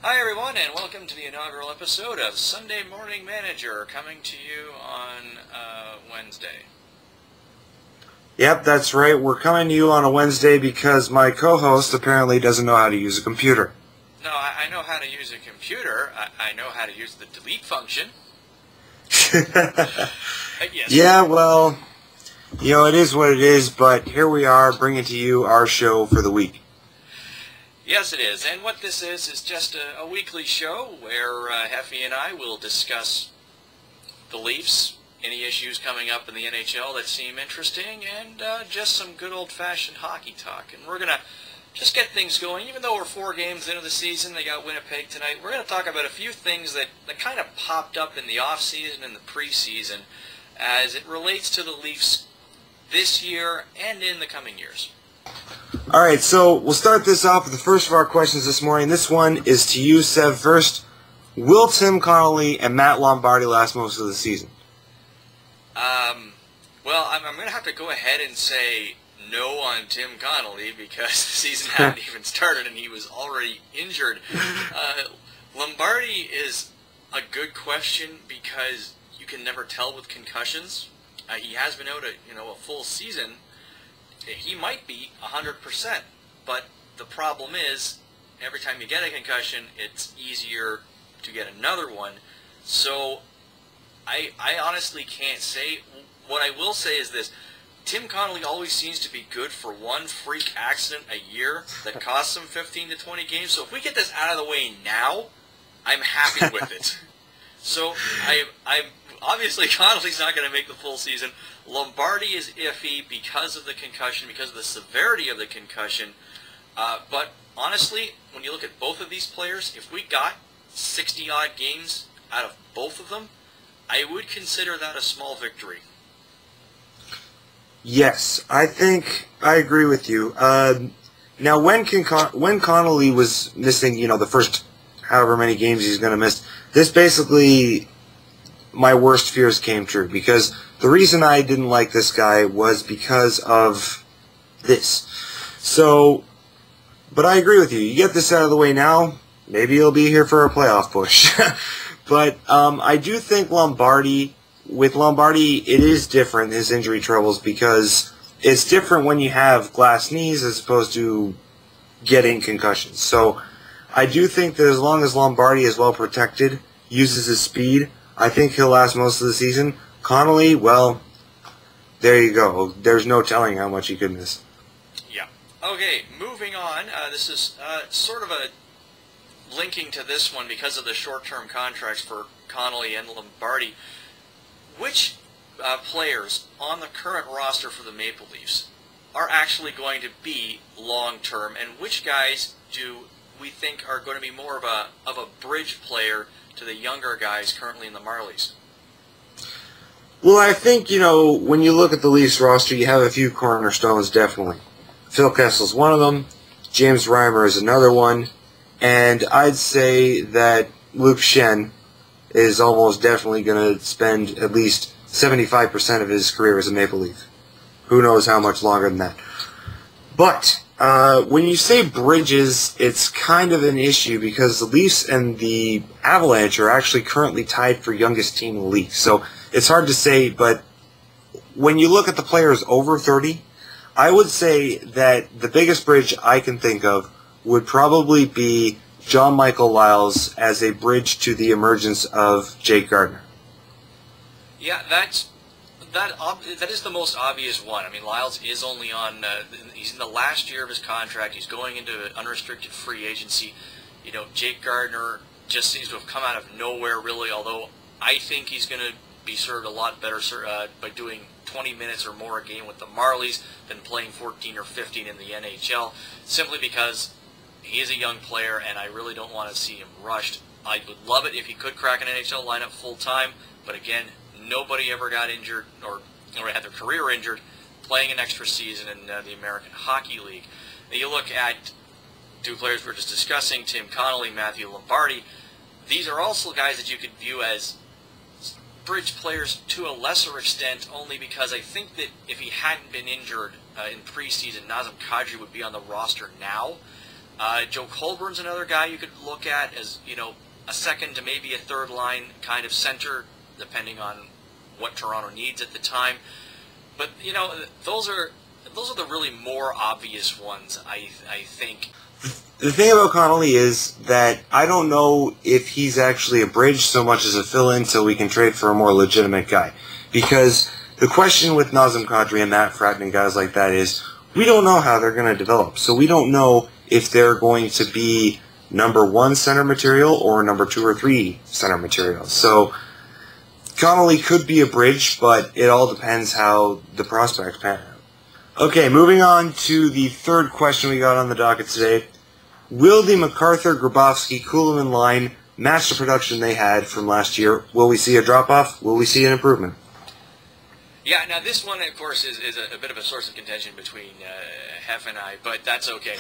Hi everyone, and welcome to the inaugural episode of Sunday Morning Manager, coming to you on Wednesday. Yep, that's right. We're coming to you on a Wednesday because my co-host apparently doesn't know how to use a computer. No, I know how to use a computer. I know how to use the delete function. Yes. Yeah, well, it is what it is, but here we are bringing to you our show for the week. Yes, it is. And what this is just a weekly show where Heffy and I will discuss the Leafs, any issues coming up in the NHL that seem interesting, and just some good old-fashioned hockey talk. And we're going to just get things going. Even though we're 4 games into the season, they got Winnipeg tonight, we're going to talk about a few things that kind of popped up in the off-season and the preseason as it relates to the Leafs this year and in the coming years. All right, so we'll start this off with the first of our questions this morning. This one is to you, Sev, first. Will Tim Connolly and Matt Lombardi last most of the season? Well, I'm going to have to go ahead and say no on Tim Connolly because the season hadn't even started and he was already injured. Lombardi is a good question because you can never tell with concussions. He has been out a full season. He might be 100%, but the problem is every time you get a concussion, it's easier to get another one. So I honestly can't say. What I will say is this. Tim Connolly always seems to be good for one freak accident a year that costs him 15 to 20 games. So if we get this out of the way now, I'm happy with it. So I'm obviously Connolly's not going to make the full season. Lombardi is iffy because of the concussion, because of the severity of the concussion. But honestly, when you look at both of these players, if we got 60-odd games out of both of them, I would consider that a small victory. Yes, I think I agree with you. Now, when Connolly was missing, the first however many games he's going to miss, this basically, my worst fears came true. Because the reason I didn't like this guy was because of this. So, but I agree with you. You get this out of the way now, maybe he'll be here for a playoff push. But I do think with Lombardi, it is different, his injury troubles, because it's different when you have glass knees as opposed to getting concussions. So I do think that as long as Lombardi is well protected, uses his speed, I think he'll last most of the season. Connolly, well, there you go. There's no telling how much he could miss. Yeah. Okay, moving on. This is sort of a linking to this one because of the short-term contracts for Connolly and Lombardi. Which players on the current roster for the Maple Leafs are actually going to be long-term, and which guys do we think are going to be more of a bridge player to the younger guys currently in the Marlies? Well, I think, when you look at the Leafs roster, you have a few cornerstones, definitely. Phil Kessel's one of them. James Reimer is another one. And I'd say that Luke Schenn is almost definitely going to spend at least 75% of his career as a Maple Leaf. Who knows how much longer than that. But when you say bridges, it's kind of an issue because the Leafs and the Avalanche are actually currently tied for youngest team in the league. So it's hard to say, but when you look at the players over 30, I would say that the biggest bridge I can think of would probably be John Michael Liles as a bridge to the emergence of Jake Gardiner. Yeah, that is the most obvious one. I mean, Liles is only on, he's in the last year of his contract. He's going into unrestricted free agency. Jake Gardiner just seems to have come out of nowhere, really, although I think he's going to be served a lot better by doing 20 minutes or more a game with the Marlies than playing 14 or 15 in the NHL, simply because he is a young player, and I really don't want to see him rushed. I would love it if he could crack an NHL lineup full-time, but again, nobody ever got injured or had their career injured playing an extra season in the American Hockey League. Now, you look at 2 players we're just discussing, Tim Connolly, Matthew Lombardi. These are also guys that you could view as bridge players to a lesser extent, only because I think that if he hadn't been injured in preseason, Nazem Kadri would be on the roster now. Joe Colburn's another guy you could look at as, a second to maybe a third line kind of center, depending on what Toronto needs at the time. But, those are the really more obvious ones, I think. The thing about Connolly is that I don't know if he's actually a bridge so much as a fill-in so we can trade for a more legitimate guy. Because the question with Nazem Kadri and Matt Fratton and guys like that is, we don't know how they're going to develop. So we don't know if they're going to be number 1 center material or number 2 or 3 center material. So Connolly could be a bridge, but it all depends how the prospects pan out. Okay, moving on to the third question we got on the docket today. Will the MacArthur, Grabowski, Kuhlman line match the production they had from last year? Will we see a drop-off? Will we see an improvement? Yeah, now this one, of course, is a bit of a source of contention between Hef and I, but that's okay.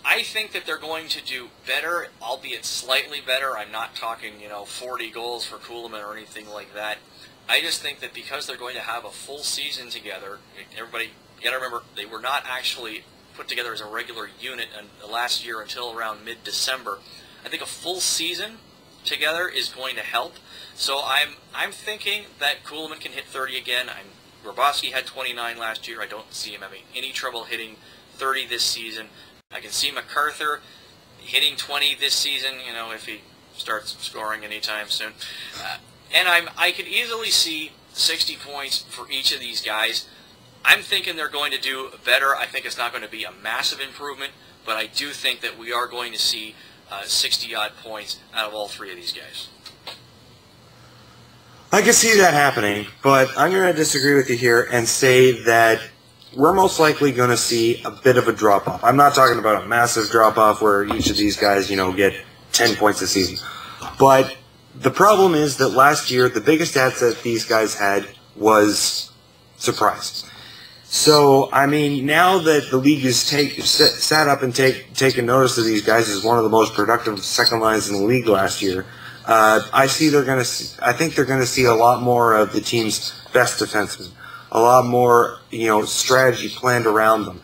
I think that they're going to do better, albeit slightly better. I'm not talking, 40 goals for Kuhlman or anything like that. I just think that because they're going to have a full season together, everybody, you got to remember, they were not actually put together as a regular unit last year until around mid-December. I think a full season together is going to help. So I'm thinking that Kuhlman can hit 30 again. Grabowski had 29 last year. I don't see him having any trouble hitting 30 this season. I can see MacArthur hitting 20 this season, if he starts scoring anytime soon. And I could easily see 60 points for each of these guys. I'm thinking they're going to do better. I think it's not going to be a massive improvement, but I do think that we are going to see 60-odd points out of all 3 of these guys. I can see that happening, but I'm going to disagree with you here and say that we're most likely going to see a bit of a drop-off. I'm not talking about a massive drop-off where each of these guys, get 10 points a season. But the problem is that last year, the biggest asset these guys had was surprise. So, now that the league has sat up and taken notice of these guys as one of the most productive second lines in the league last year, I think they're going to see a lot more of the team's best defensemen, a lot more, strategy planned around them.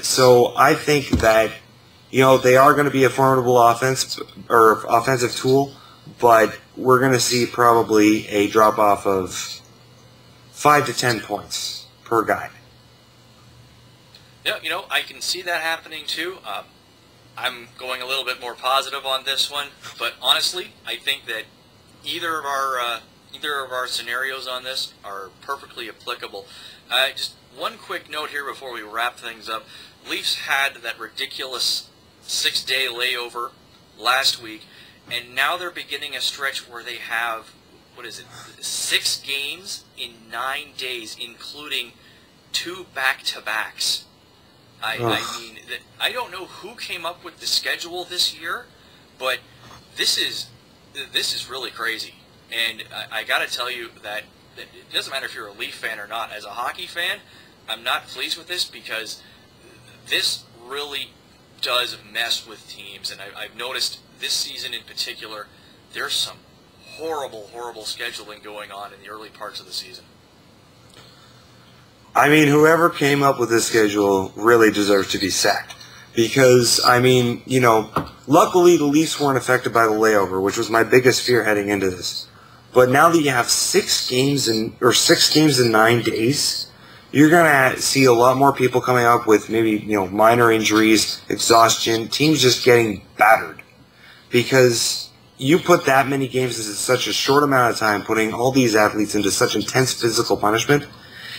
So I think that, they are going to be a formidable offensive tool, but we're going to see probably a drop-off of 5 to 10 points per guy. Yeah, I can see that happening too. I'm going a little bit more positive on this one, but honestly, I think that either of our scenarios on this are perfectly applicable. Just one quick note here before we wrap things up. Leafs had that ridiculous 6-day layover last week, and now they're beginning a stretch where they have, 6 games in 9 days, including 2 back-to-backs. I don't know who came up with the schedule this year, but this is really crazy. And I got to tell you that it doesn't matter if you're a Leaf fan or not. As a hockey fan, I'm not pleased with this because this really does mess with teams. And I've noticed this season in particular, there's some horrible scheduling going on in the early parts of the season. Whoever came up with this schedule really deserves to be sacked. Because, luckily the Leafs weren't affected by the layover, which was my biggest fear heading into this. But now that you have 6 games in 9 days, you're going to see a lot more people coming up with maybe, minor injuries, exhaustion, teams just getting battered. Because you put that many games into such a short amount of time, putting all these athletes into such intense physical punishment,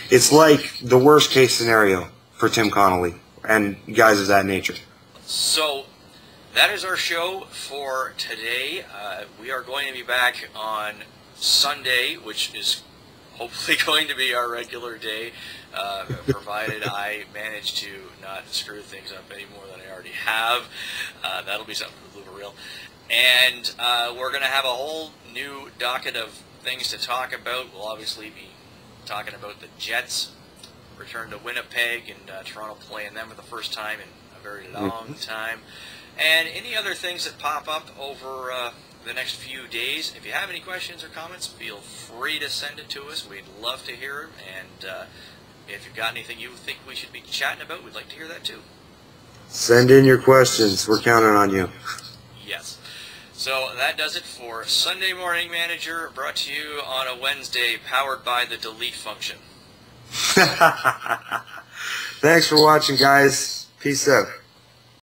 it's like the worst case scenario for Tim Connolly and guys of that nature. So that is our show for today. We are going to be back on Sunday, which is hopefully going to be our regular day, provided I manage to not screw things up any more than I already have. That'll be something for the blooper reel. And we're going to have a whole new docket of things to talk about. We'll obviously be talking about the Jets return to Winnipeg and Toronto playing them for the first time in a very long time. And any other things that pop up over the next few days. If you have any questions or comments, feel free to send it to us. We'd love to hear them. And if you've got anything you think we should be chatting about, we'd like to hear that too. Send in your questions. We're counting on you. Yes. So that does it for Sunday Morning Manager, brought to you on a Wednesday, powered by the delete function. Thanks for watching, guys. Peace out.